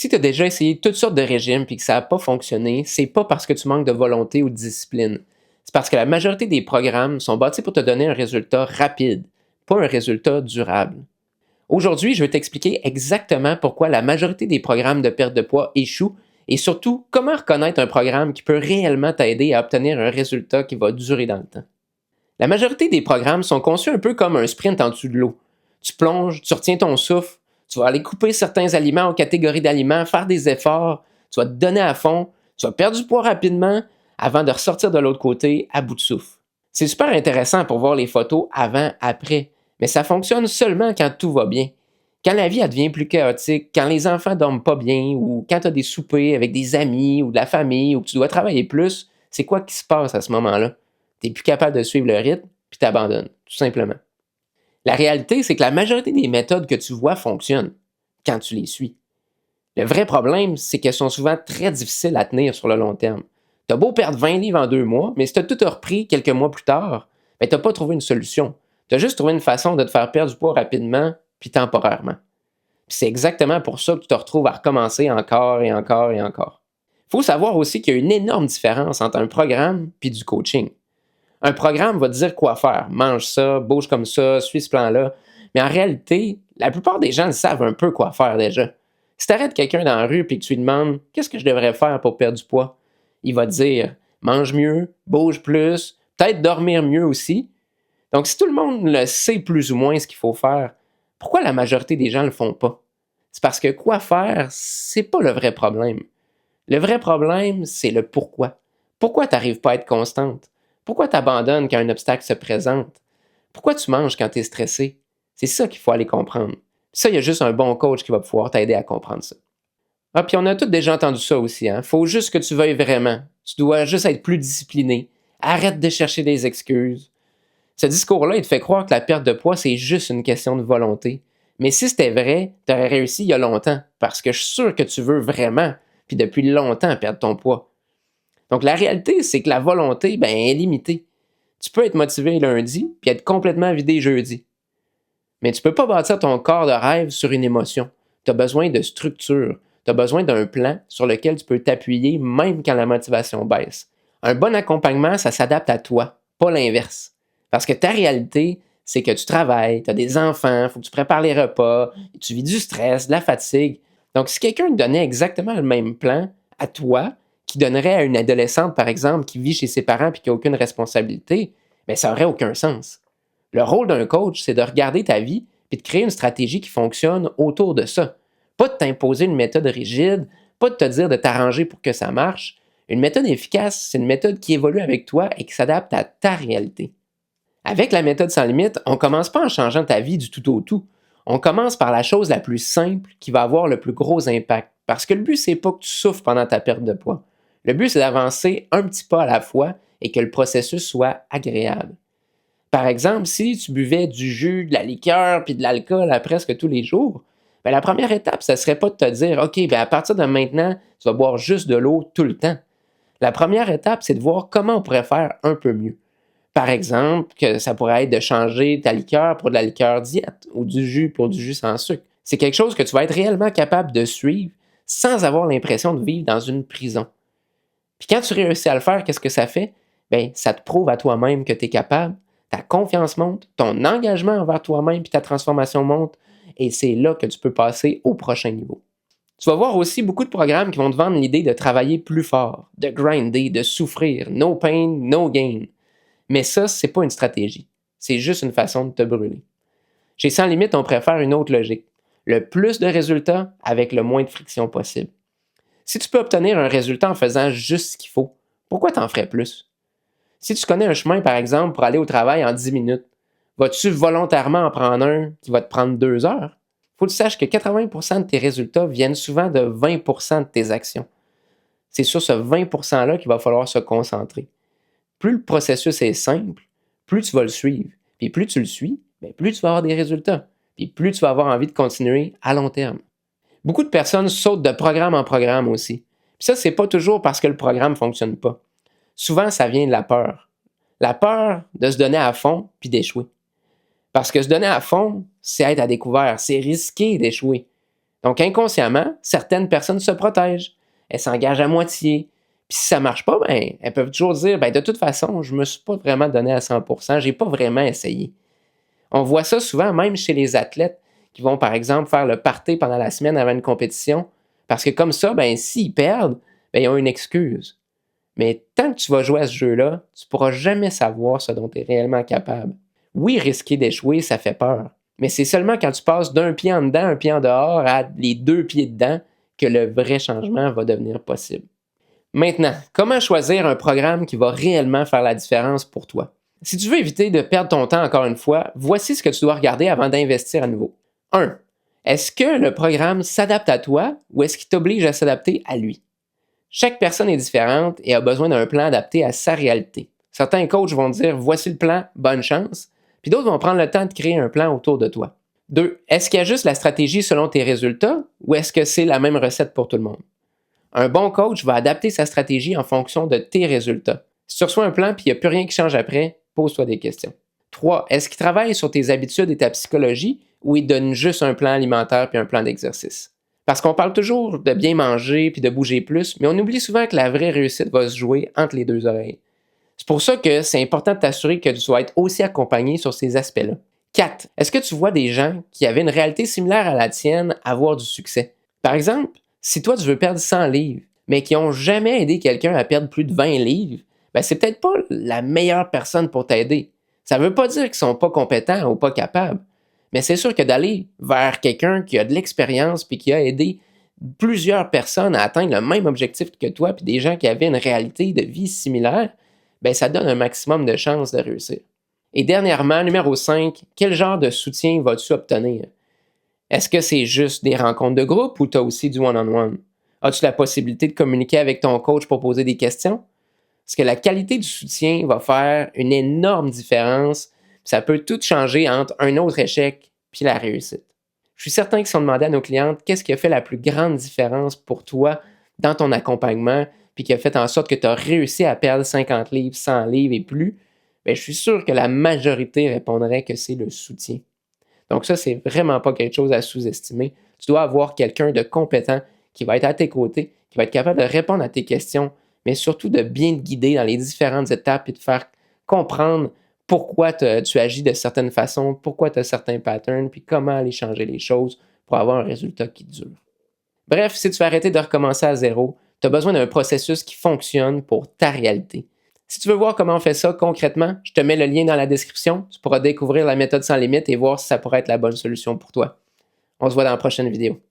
Si tu as déjà essayé toutes sortes de régimes et que ça n'a pas fonctionné, c'est pas parce que tu manques de volonté ou de discipline. C'est parce que la majorité des programmes sont bâtis pour te donner un résultat rapide, pas un résultat durable. Aujourd'hui, je vais t'expliquer exactement pourquoi la majorité des programmes de perte de poids échouent et surtout comment reconnaître un programme qui peut réellement t'aider à obtenir un résultat qui va durer dans le temps. La majorité des programmes sont conçus un peu comme un sprint en dessous de l'eau. Tu plonges, tu retiens ton souffle, tu vas aller couper certains aliments en catégories d'aliments, faire des efforts, tu vas te donner à fond, tu vas perdre du poids rapidement avant de ressortir de l'autre côté à bout de souffle. C'est super intéressant pour voir les photos avant-après, mais ça fonctionne seulement quand tout va bien. Quand la vie elle devient plus chaotique, quand les enfants dorment pas bien, ou quand tu as des soupers avec des amis ou de la famille, ou que tu dois travailler plus, c'est quoi qui se passe à ce moment-là? Tu n'es plus capable de suivre le rythme, puis tu abandonnes, tout simplement. La réalité, c'est que la majorité des méthodes que tu vois fonctionnent quand tu les suis. Le vrai problème, c'est qu'elles sont souvent très difficiles à tenir sur le long terme. Tu as beau perdre 20 livres en 2 mois, mais si tu as tout repris quelques mois plus tard, ben, tu n'as pas trouvé une solution. Tu as juste trouvé une façon de te faire perdre du poids rapidement, puis temporairement. Puis c'est exactement pour ça que tu te retrouves à recommencer encore et encore et encore. Il faut savoir aussi qu'il y a une énorme différence entre un programme et du coaching. Un programme va te dire quoi faire. Mange ça, bouge comme ça, suis ce plan-là. Mais en réalité, la plupart des gens le savent un peu quoi faire déjà. Si tu arrêtes quelqu'un dans la rue et que tu lui demandes qu'est-ce que je devrais faire pour perdre du poids, il va te dire mange mieux, bouge plus, peut-être dormir mieux aussi. Donc si tout le monde le sait plus ou moins ce qu'il faut faire, pourquoi la majorité des gens ne le font pas? C'est parce que quoi faire, c'est pas le vrai problème. Le vrai problème, c'est le pourquoi. Pourquoi tu n'arrives pas à être constante? Pourquoi tu abandonnes quand un obstacle se présente? Pourquoi tu manges quand tu es stressé? C'est ça qu'il faut aller comprendre. Ça, il y a juste un bon coach qui va pouvoir t'aider à comprendre ça. Ah, puis on a tous déjà entendu ça aussi, hein? Faut juste que tu veuilles vraiment. Tu dois juste être plus discipliné. Arrête de chercher des excuses. Ce discours-là, il te fait croire que la perte de poids, c'est juste une question de volonté. Mais si c'était vrai, tu aurais réussi il y a longtemps, parce que je suis sûr que tu veux vraiment, puis depuis longtemps, perdre ton poids. Donc la réalité, c'est que la volonté, ben, est limitée. Tu peux être motivé lundi, puis être complètement vidé jeudi. Mais tu peux pas bâtir ton corps de rêve sur une émotion. Tu as besoin de structure. Tu as besoin d'un plan sur lequel tu peux t'appuyer même quand la motivation baisse. Un bon accompagnement, ça s'adapte à toi, pas l'inverse. Parce que ta réalité, c'est que tu travailles, tu as des enfants, il faut que tu prépares les repas, tu vis du stress, de la fatigue. Donc, si quelqu'un te donnait exactement le même plan à toi, qui donnerait à une adolescente, par exemple, qui vit chez ses parents et qui n'a aucune responsabilité, bien, ça n'aurait aucun sens. Le rôle d'un coach, c'est de regarder ta vie et de créer une stratégie qui fonctionne autour de ça. Pas de t'imposer une méthode rigide, pas de te dire de t'arranger pour que ça marche. Une méthode efficace, c'est une méthode qui évolue avec toi et qui s'adapte à ta réalité. Avec la méthode sans limite, on ne commence pas en changeant ta vie du tout au tout. On commence par la chose la plus simple qui va avoir le plus gros impact. Parce que le but, c'est pas que tu souffres pendant ta perte de poids. Le but, c'est d'avancer un petit pas à la fois et que le processus soit agréable. Par exemple, si tu buvais du jus, de la liqueur puis de l'alcool à presque tous les jours, ben la première étape, ce serait pas de te dire OK, ben à partir de maintenant, tu vas boire juste de l'eau tout le temps. La première étape, c'est de voir comment on pourrait faire un peu mieux. Par exemple, que ça pourrait être de changer ta liqueur pour de la liqueur diète ou du jus pour du jus sans sucre. C'est quelque chose que tu vas être réellement capable de suivre sans avoir l'impression de vivre dans une prison. Puis quand tu réussis à le faire, qu'est-ce que ça fait? Bien, ça te prouve à toi-même que tu es capable, ta confiance monte, ton engagement envers toi-même puis ta transformation monte, et c'est là que tu peux passer au prochain niveau. Tu vas voir aussi beaucoup de programmes qui vont te vendre l'idée de travailler plus fort, de grinder, de souffrir, no pain, no gain. Mais ça, c'est pas une stratégie. C'est juste une façon de te brûler. Chez Sans Limite, on préfère une autre logique. Le plus de résultats avec le moins de friction possible. Si tu peux obtenir un résultat en faisant juste ce qu'il faut, pourquoi t'en ferais plus? Si tu connais un chemin, par exemple, pour aller au travail en 10 minutes, vas-tu volontairement en prendre un qui va te prendre 2 heures? Faut que tu saches que 80% de tes résultats viennent souvent de 20% de tes actions. C'est sur ce 20%-là qu'il va falloir se concentrer. Plus le processus est simple, plus tu vas le suivre. Puis plus tu le suis, bien plus tu vas avoir des résultats. Puis plus tu vas avoir envie de continuer à long terme. Beaucoup de personnes sautent de programme en programme aussi. Puis ça, c'est pas toujours parce que le programme ne fonctionne pas. Souvent, ça vient de la peur. La peur de se donner à fond puis d'échouer. Parce que se donner à fond, c'est être à découvert, c'est risqué d'échouer. Donc inconsciemment, certaines personnes se protègent. Elles s'engagent à moitié. Puis si ça ne marche pas, ben, elles peuvent toujours dire ben, de toute façon, je ne me suis pas vraiment donné à 100%, je n'ai pas vraiment essayé. On voit ça souvent même chez les athlètes qui vont, par exemple, faire le party pendant la semaine avant une compétition. Parce que comme ça, ben, s'ils perdent, ben, ils ont une excuse. Mais tant que tu vas jouer à ce jeu-là, tu ne pourras jamais savoir ce dont tu es réellement capable. Oui, risquer d'échouer, ça fait peur. Mais c'est seulement quand tu passes d'un pied en dedans, un pied en dehors, à les deux pieds dedans, que le vrai changement va devenir possible. Maintenant, comment choisir un programme qui va réellement faire la différence pour toi? Si tu veux éviter de perdre ton temps encore une fois, voici ce que tu dois regarder avant d'investir à nouveau. 1. Est-ce que le programme s'adapte à toi ou est-ce qu'il t'oblige à s'adapter à lui? Chaque personne est différente et a besoin d'un plan adapté à sa réalité. Certains coachs vont dire voici le plan, bonne chance, puis d'autres vont prendre le temps de créer un plan autour de toi. 2. Est-ce qu'il y a juste la stratégie selon tes résultats ou est-ce que c'est la même recette pour tout le monde? Un bon coach va adapter sa stratégie en fonction de tes résultats. Si tu reçois un plan et il n'y a plus rien qui change après, pose-toi des questions. 3. Est-ce qu'il travaille sur tes habitudes et ta psychologie ou il donne juste un plan alimentaire puis un plan d'exercice? Parce qu'on parle toujours de bien manger puis de bouger plus, mais on oublie souvent que la vraie réussite va se jouer entre les deux oreilles. C'est pour ça que c'est important de t'assurer que tu vas être aussi accompagné sur ces aspects-là. 4. Est-ce que tu vois des gens qui avaient une réalité similaire à la tienne avoir du succès? Par exemple, si toi tu veux perdre 100 livres, mais qui n'ont jamais aidé quelqu'un à perdre plus de 20 livres, ben c'est peut-être pas la meilleure personne pour t'aider. Ça ne veut pas dire qu'ils sont pas compétents ou pas capables, mais c'est sûr que d'aller vers quelqu'un qui a de l'expérience puis qui a aidé plusieurs personnes à atteindre le même objectif que toi puis des gens qui avaient une réalité de vie similaire, ben ça donne un maximum de chances de réussir. Et dernièrement, numéro 5, quel genre de soutien vas-tu obtenir? Est-ce que c'est juste des rencontres de groupe ou tu as aussi du one-on-one? As-tu la possibilité de communiquer avec ton coach pour poser des questions? Parce que la qualité du soutien va faire une énorme différence. Ça peut tout changer entre un autre échec puis la réussite. Je suis certain que si on demandait à nos clientes qu'est-ce qui a fait la plus grande différence pour toi dans ton accompagnement puis qui a fait en sorte que tu as réussi à perdre 50 livres, 100 livres et plus, bien, je suis sûr que la majorité répondrait que c'est le soutien. Donc ça, c'est vraiment pas quelque chose à sous-estimer. Tu dois avoir quelqu'un de compétent qui va être à tes côtés, qui va être capable de répondre à tes questions, mais surtout de bien te guider dans les différentes étapes et de faire comprendre pourquoi tu agis de certaines façons, pourquoi tu as certains patterns, puis comment aller changer les choses pour avoir un résultat qui dure. Bref, si tu veux arrêter de recommencer à zéro, tu as besoin d'un processus qui fonctionne pour ta réalité. Si tu veux voir comment on fait ça concrètement, je te mets le lien dans la description. Tu pourras découvrir la méthode sans limite et voir si ça pourrait être la bonne solution pour toi. On se voit dans la prochaine vidéo.